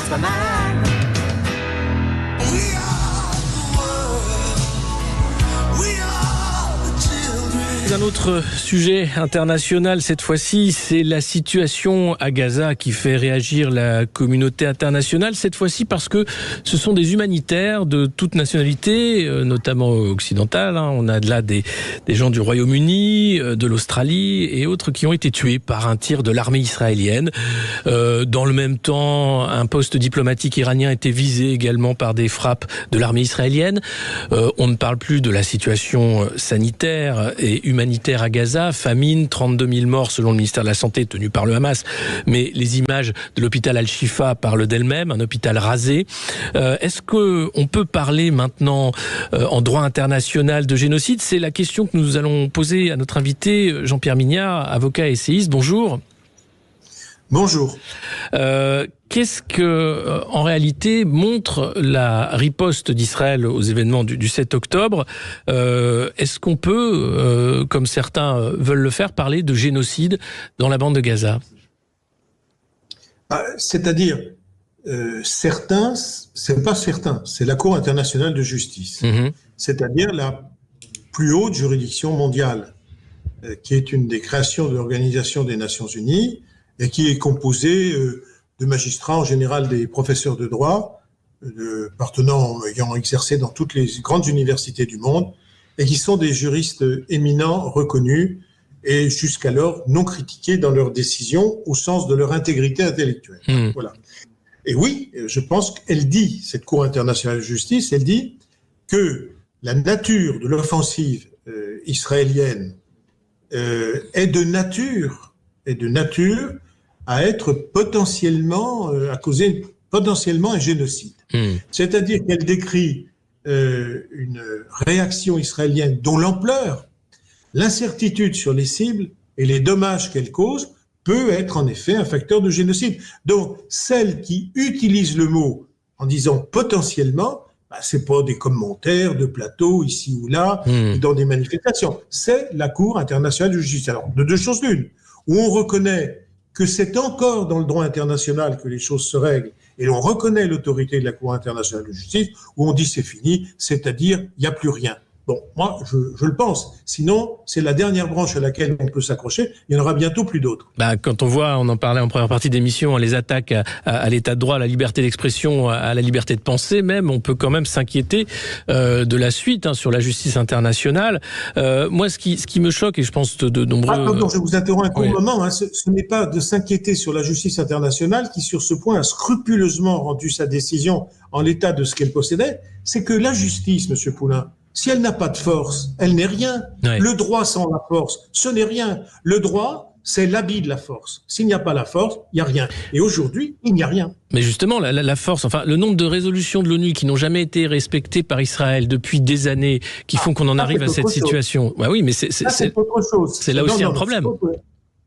lost my mind. We are the world. We are the children. Un autre sujet international cette fois-ci, c'est la situation à Gaza qui fait réagir la communauté internationale. Cette fois-ci parce que ce sont des humanitaires de toute nationalité, notamment occidentale. On a là des gens du Royaume-Uni, de l'Australie et autres qui ont été tués par un tir de l'armée israélienne. Dans le même temps, un poste diplomatique iranien était visé également par des frappes de l'armée israélienne. On ne parle plus de la situation sanitaire et humanitaire à Gaza, famine, 32 000 morts selon le ministère de la Santé tenu par le Hamas, mais les images de l'hôpital Al-Shifa parlent d'elles-mêmes, un hôpital rasé. Est-ce qu'on peut parler maintenant en droit international de génocide? C'est la question que nous allons poser à notre invité Jean-Pierre Mignard, avocat et essayiste. Bonjour. Bonjour. Qu'est-ce que, en réalité, montre la riposte d'Israël aux événements du 7 octobre? Est-ce qu'on peut, comme certains veulent le faire, parler de génocide dans la bande de Gaza? C'est-à-dire, certains, c'est pas certains, c'est la Cour internationale de justice, c'est-à-dire la plus haute juridiction mondiale, qui est une des créations de l'Organisation des Nations Unies, et qui est composé de magistrats, en général des professeurs de droit, ayant exercé dans toutes les grandes universités du monde, et qui sont des juristes éminents, reconnus, et jusqu'alors non critiqués dans leurs décisions au sens de leur intégrité intellectuelle. Voilà. Et oui, je pense qu'elle dit, cette Cour internationale de justice, elle dit que la nature de l'offensive israélienne est de nature à être potentiellement, à causer potentiellement un génocide. C'est-à-dire qu'elle décrit une réaction israélienne dont l'ampleur, l'incertitude sur les cibles et les dommages qu'elle cause peut être en effet un facteur de génocide. Donc, celle qui utilise le mot en disant potentiellement, c'est pas des commentaires de plateau ici ou là, dans des manifestations. C'est la Cour internationale de justice. Alors, de deux choses l'une, où on reconnaît que c'est encore dans le droit international que les choses se règlent, et on reconnaît l'autorité de la Cour internationale de justice, où on dit c'est fini, c'est-à-dire il n'y a plus rien. Bon, moi, je le pense. Sinon, c'est la dernière branche à laquelle on peut s'accrocher. Il y en aura bientôt plus d'autres. Quand on voit, on en parlait en première partie d'émission, les attaques à l'état de droit, à la liberté d'expression, à la liberté de penser même, on peut quand même s'inquiéter de la suite sur la justice internationale. Moi, ce qui me choque, et je pense de nombreux... Pardon, je vous interromps un court moment. Ce n'est pas de s'inquiéter sur la justice internationale qui, sur ce point, a scrupuleusement rendu sa décision en l'état de ce qu'elle possédait. C'est que la justice, Monsieur Poulain, si elle n'a pas de force, elle n'est rien. Ouais. Le droit sans la force, ce n'est rien. Le droit, c'est l'habit de la force. S'il n'y a pas la force, il n'y a rien. Et aujourd'hui, il n'y a rien. Mais justement, la force, enfin, le nombre de résolutions de l'ONU qui n'ont jamais été respectées par Israël depuis des années, qui font qu'on en arrive à cette situation. Bah oui, mais c'est autre chose. C'est là aussi un problème.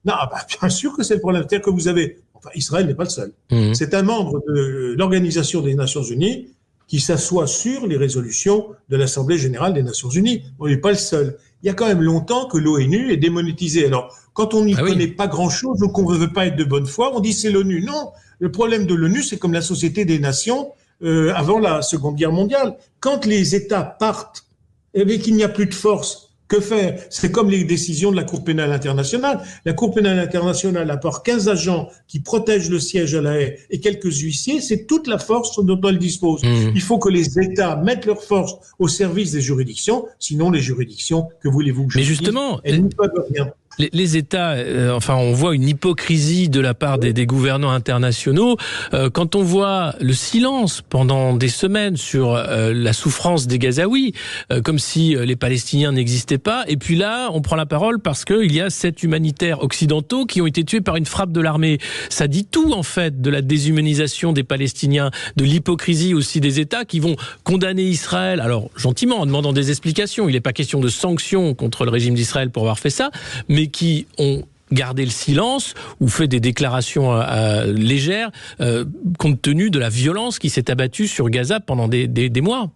Non, bien sûr que c'est le problème. C'est-à-dire que vous avez... Enfin, Israël n'est pas le seul. C'est un membre de l'Organisation des Nations Unies qui s'assoit sur les résolutions de l'Assemblée Générale des Nations Unies. On n'est pas le seul. Il y a quand même longtemps que l'ONU est démonétisée. Alors, quand on n'y connaît pas grand-chose, donc on ne veut pas être de bonne foi, on dit c'est l'ONU. Non, le problème de l'ONU, c'est comme la Société des Nations avant la Seconde Guerre mondiale. Quand les États partent et qu'il n'y a plus de force, que faire? C'est comme les décisions de la Cour pénale internationale. La Cour pénale internationale, à part 15 agents qui protègent le siège à La Haye et quelques huissiers, c'est toute la force dont elle dispose. Il faut que les États mettent leur force au service des juridictions, sinon les juridictions, que voulez-vous que je Mais dise, justement, elles ne peuvent rien. Les États, enfin, on voit une hypocrisie de la part des gouvernants internationaux. Quand on voit le silence pendant des semaines sur la souffrance des Gazaouis, comme si les Palestiniens n'existaient pas, et puis là, on prend la parole parce qu'il y a 7 humanitaires occidentaux qui ont été tués par une frappe de l'armée. Ça dit tout, en fait, de la déshumanisation des Palestiniens, de l'hypocrisie aussi des États qui vont condamner Israël, alors gentiment, en demandant des explications. Il n'est pas question de sanctions contre le régime d'Israël pour avoir fait ça, mais qui ont gardé le silence ou fait des déclarations légères compte tenu de la violence qui s'est abattue sur Gaza pendant des mois.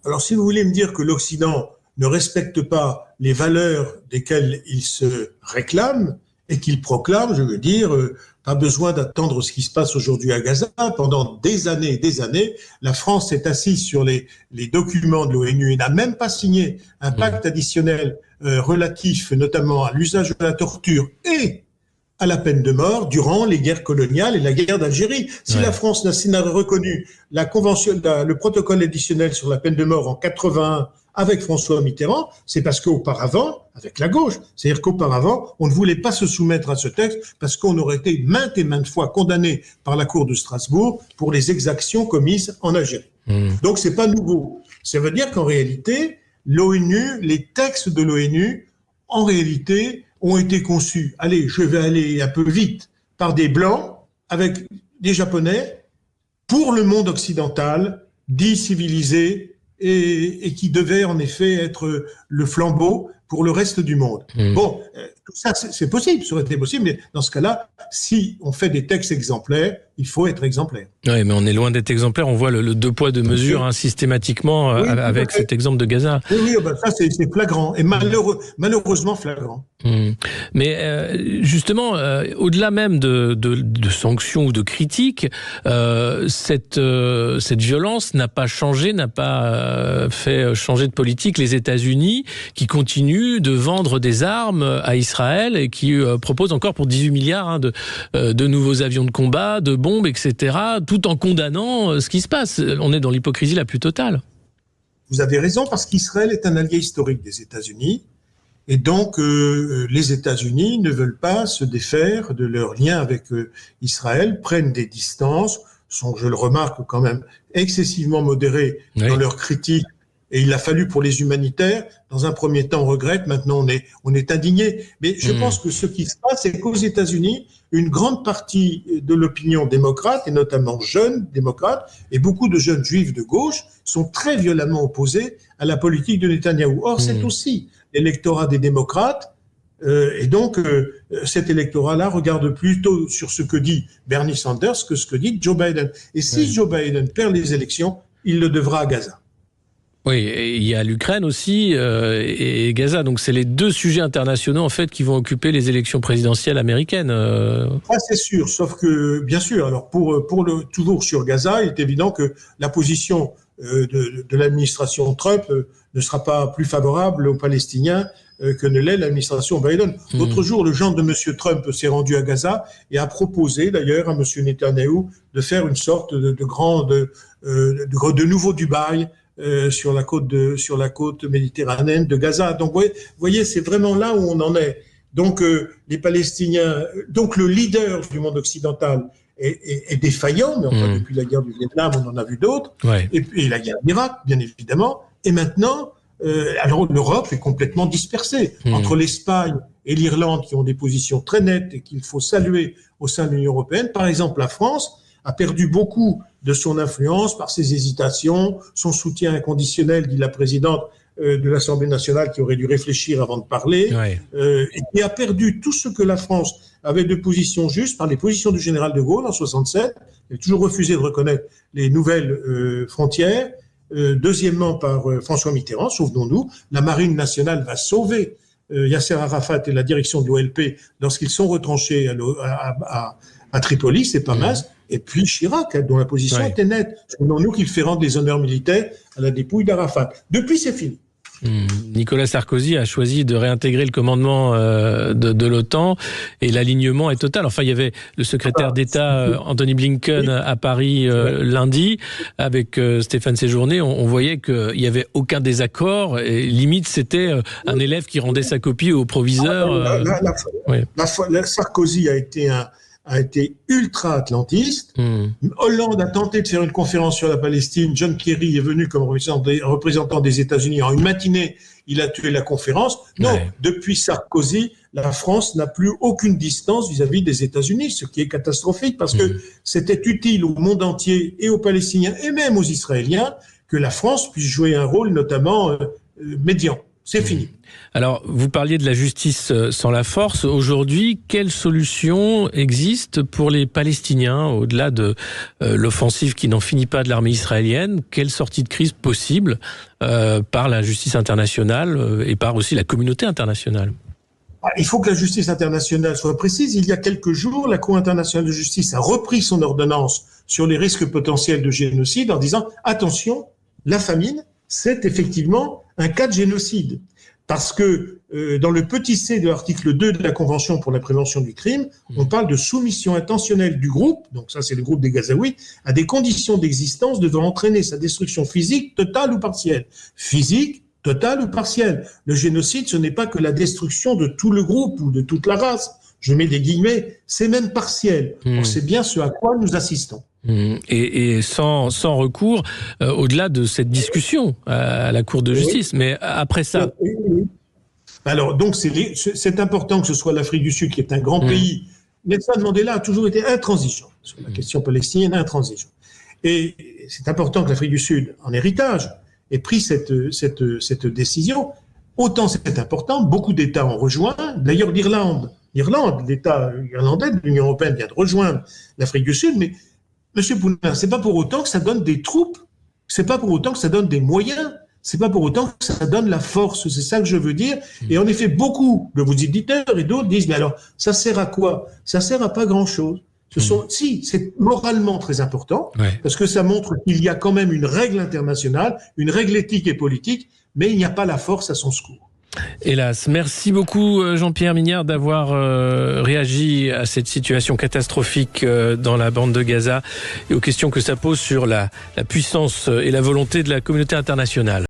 Alors, si vous voulez me dire que l'Occident ne respecte pas les valeurs desquelles il se réclame et qu'il proclame, je veux dire, pas besoin d'attendre ce qui se passe aujourd'hui à Gaza. Pendant des années, la France s'est assise sur les documents de l'ONU et n'a même pas signé un pacte additionnel relatif notamment à l'usage de la torture et à la peine de mort durant les guerres coloniales et la guerre d'Algérie. Si la France n'a reconnu la convention, le protocole additionnel sur la peine de mort en 81 avec François Mitterrand, c'est parce qu'auparavant, avec la gauche, c'est-à-dire qu'auparavant, on ne voulait pas se soumettre à ce texte parce qu'on aurait été maintes et maintes fois condamné par la Cour de Strasbourg pour les exactions commises en Algérie. Donc c'est pas nouveau. Ça veut dire qu'en réalité, l'ONU, les textes de l'ONU, en réalité, ont été conçus, allez, je vais aller un peu vite, par des Blancs, avec des Japonais, pour le monde occidental, dit civilisé, et qui devait en effet être le flambeau pour le reste du monde. Bon, tout ça, c'est possible, ça aurait été possible, mais dans ce cas-là, si on fait des textes exemplaires, il faut être exemplaire. Oui, mais on est loin d'être exemplaire. On voit le deux poids, deux mesures systématiquement avec cet exemple de Gaza. Oui, ben ça c'est flagrant, et malheureusement flagrant. Mais justement, au-delà même de sanctions ou de critiques, cette violence n'a pas changé, n'a pas fait changer de politique les États-Unis, qui continuent de vendre des armes à Israël et qui proposent encore pour 18 milliards de nouveaux avions de combat, de bombes, etc., tout en condamnant ce qui se passe. On est dans l'hypocrisie la plus totale. Vous avez raison, parce qu'Israël est un allié historique des États-Unis, et donc les États-Unis ne veulent pas se défaire de leur lien avec Israël, prennent des distances, sont, je le remarque quand même, excessivement modérés dans leurs critiques, et il a fallu pour les humanitaires, dans un premier temps on regrette, maintenant on est indigné. Mais je pense que ce qui se passe, c'est qu'aux États-Unis, une grande partie de l'opinion démocrate, et notamment jeunes démocrates, et beaucoup de jeunes juifs de gauche, sont très violemment opposés à la politique de Netanyahou. Or, c'est aussi l'électorat des démocrates, et donc cet électorat-là regarde plutôt sur ce que dit Bernie Sanders que ce que dit Joe Biden. Et si Joe Biden perd les élections, il le devra à Gaza. Oui, et il y a l'Ukraine aussi et Gaza. Donc c'est les deux sujets internationaux en fait qui vont occuper les élections présidentielles américaines. Ça c'est sûr, sauf que bien sûr. Alors toujours sur Gaza, il est évident que la position de l'administration Trump ne sera pas plus favorable aux Palestiniens que ne l'est l'administration Biden. L'autre jour, le gendre de M. Trump s'est rendu à Gaza et a proposé d'ailleurs à M. Netanyahou de faire une sorte de nouveau Dubaï. Sur la côte méditerranéenne de Gaza. Donc, vous voyez, c'est vraiment là où on en est. Donc, les Palestiniens, donc le leader du monde occidental est défaillant, mais enfin, depuis la guerre du Vietnam, on en a vu d'autres, et puis la guerre d'Irak, bien évidemment. Et maintenant, alors l'Europe est complètement dispersée entre l'Espagne et l'Irlande, qui ont des positions très nettes et qu'il faut saluer au sein de l'Union européenne. Par exemple, la France a perdu beaucoup de son influence par ses hésitations, son soutien inconditionnel, dit la présidente de l'Assemblée nationale, qui aurait dû réfléchir avant de parler, et qui a perdu tout ce que la France avait de position juste par les positions du général de Gaulle en 67. Il a toujours refusé de reconnaître les nouvelles frontières. Deuxièmement, par François Mitterrand, souvenons-nous, la Marine nationale va sauver Yasser Arafat et la direction de l'OLP lorsqu'ils sont retranchés à Tripoli, c'est pas mince. Et puis Chirac, dont la position était nette. Souvenons-nous qu'il fait rendre les honneurs militaires à la dépouille d'Arafat. Depuis, c'est fini. Nicolas Sarkozy a choisi de réintégrer le commandement de l'OTAN et l'alignement est total. Enfin, il y avait le secrétaire d'État Anthony Blinken à Paris lundi avec Stéphane Séjourné. On voyait qu'il n'y avait aucun désaccord et limite c'était un élève qui rendait sa copie au proviseur. Sarkozy a été ultra-atlantiste. Hollande a tenté de faire une conférence sur la Palestine. John Kerry est venu comme représentant des États-Unis. En une matinée, il a tué la conférence. Non, depuis Sarkozy, la France n'a plus aucune distance vis-à-vis des États-Unis, ce qui est catastrophique parce que c'était utile au monde entier et aux Palestiniens et même aux Israéliens que la France puisse jouer un rôle notamment médian. C'est fini. Alors, vous parliez de la justice sans la force. Aujourd'hui, quelle solution existe pour les Palestiniens, au-delà de l'offensive qui n'en finit pas de l'armée israélienne? Quelle sortie de crise possible par la justice internationale et par aussi la communauté internationale? Il faut que la justice internationale soit précise. Il y a quelques jours, la Cour internationale de justice a repris son ordonnance sur les risques potentiels de génocide en disant « Attention, la famine, c'est effectivement un cas de génocide. » Parce que dans le petit c de l'article 2 de la Convention pour la prévention du crime, on parle de soumission intentionnelle du groupe, donc ça c'est le groupe des Gazaouis, à des conditions d'existence devant entraîner sa destruction physique totale ou partielle. Physique, totale ou partielle. Le génocide, ce n'est pas que la destruction de tout le groupe ou de toute la race. Je mets des guillemets, c'est même partiel. On sait bien ce à quoi nous assistons. Et sans recours au-delà de cette discussion à la Cour de justice. Oui. Mais après ça... Alors, donc, c'est important que ce soit l'Afrique du Sud, qui est un grand pays. Nelson Mandela a toujours été intransigeant sur la question palestinienne, intransigeant. Et c'est important que l'Afrique du Sud, en héritage, ait pris cette décision. Autant c'est important, beaucoup d'États ont rejoint. D'ailleurs, l'Irlande, l'État irlandais de l'Union européenne vient de rejoindre l'Afrique du Sud, mais Monsieur Poulain, c'est pas pour autant que ça donne des troupes, c'est pas pour autant que ça donne des moyens, c'est pas pour autant que ça donne la force, c'est ça que je veux dire. Et en effet, beaucoup de vos éditeurs et d'autres disent, mais alors, ça sert à quoi? Ça sert à pas grand-chose. Si, c'est moralement très important, parce que ça montre qu'il y a quand même une règle internationale, une règle éthique et politique, mais il n'y a pas la force à son secours. Hélas. Merci beaucoup Jean-Pierre Mignard d'avoir réagi à cette situation catastrophique dans la bande de Gaza et aux questions que ça pose sur la puissance et la volonté de la communauté internationale.